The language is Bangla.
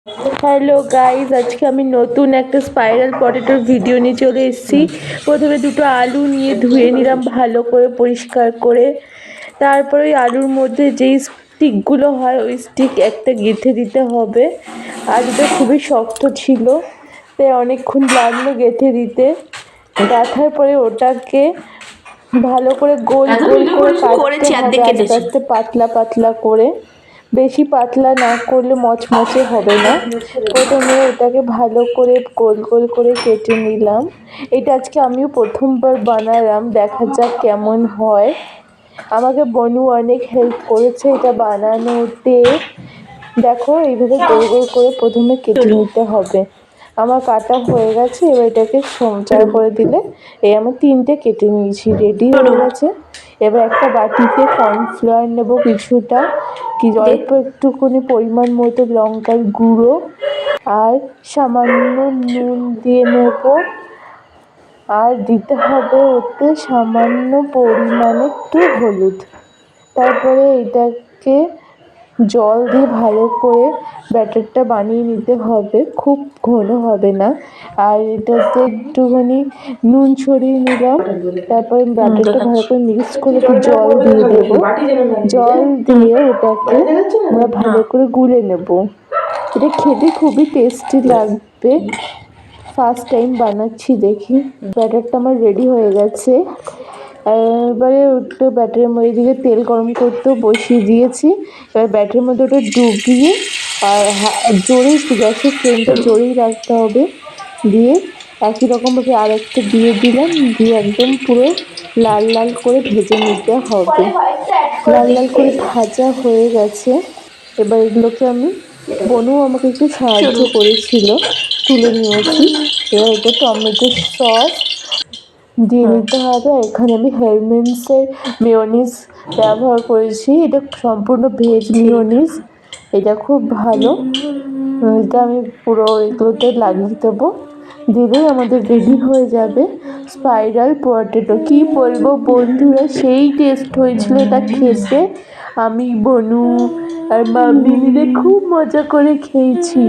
হ্যালো গাইজ, আজকে আমি নতুন একটা স্পাইরাল পটেটোর ভিডিও নিয়ে চলে এসেছি। প্রথমে দুটো আলু নিয়ে ধুয়ে নিলাম ভালো করে পরিষ্কার করে। তারপরে ওই আলুর মধ্যে যেই স্টিকগুলো হয় ওই স্টিক একটা গেঁথে দিতে হবে। আলুটা খুবই শক্ত ছিল, তাই অনেকক্ষণ লাগলো গেঁথে দিতে। গাঁথার পরে ওটাকে ভালো করে গোল গোল করে কাটতে হবে, আস্তে আস্তে পাতলা পাতলা করে। বেশি পাতলা না করলে মচমচে হবে না। প্রথমে ওটাকে ভালো করে গোল গোল করে কেটে নিলাম। এটা আজকে আমিও প্রথমবার বানালাম, দেখা যাক কেমন হয়। আমাকে বনু অনেক হেল্প করেছে এটা বানানোতে। দেখো এইভাবে গোল গোল করে প্রথমে কেটে নিতে হবে। আমার কাটা হয়ে গেছে, এবার এটাকে সোমচার করে দিলে এই আমি 3টে কেটে নিয়েছি, রেডি হয়ে গেছে। এবার একটা বাটিতে কর্নফ্লাওয়ার নেব কিছুটা, কি অল্প একটুখানি পরিমাণ মতো লঙ্কার গুঁড়ো আর সামান্য নুন দিয়ে নেব। আর দিতে হবে ওতে সামান্য পরিমাণে একটু হলুদ। তারপরে এটাকে জল দিয়ে ভালো করে ব্যাটারটা বানিয়ে নিতে হবে, খুব ঘন হবে না। আর এটাতে একটুখানি নুন ছড়িয়ে নিলাম। তারপরে ব্যাটারটা ভালো করে মিক্স করে একটু জল দিয়ে দেবো। জল দিয়ে এটাকে আমরা ভালো করে গুলে নেব। এটা খেতে খুবই টেস্টি লাগবে। ফার্স্ট টাইম বানাচ্ছি, দেখি। ব্যাটারটা আমার রেডি হয়ে গেছে। এবারে ওটা ব্যাটারের মধ্যে দিকে তেল গরম করতেও বসিয়ে দিয়েছি। এবার ব্যাটারের মধ্যে ওটা ডুবিয়ে আর জোরেই গ্যাসের ফ্লেমটা জোরেই রাখতে হবে। দিয়ে একই রকমভাবে আর একটা দিয়ে দিলাম, দিয়ে একদম পুরো লাল লাল করে ভেজে নিতে হবে। লাল লাল করে ভাজা হয়ে গেছে। এবার এগুলোকে আমি, বনু আমাকে একটু সাহায্য করেছিল, তুলে নিয়েছি। এবার এটা টমেটো সস দিয়ে নিতে হবে। এখানে আমি হেলমেন্সের মেয়োনিজ ব্যবহার করেছি, এটা সম্পূর্ণ ভেজ মেয়োনিজ। এটা খুব ভালো। এটা আমি পুরো এগুলোতে লাগিয়ে দেবো, দিলেই আমাদের রেডি হয়ে যাবে স্পাইরাল পটেটো। কি বলবো বন্ধুরা, সেই টেস্ট হয়েছিল এটা খেতে। আমি, বনু আর মাম্মি মিলে খুব মজা করে খেয়েছি।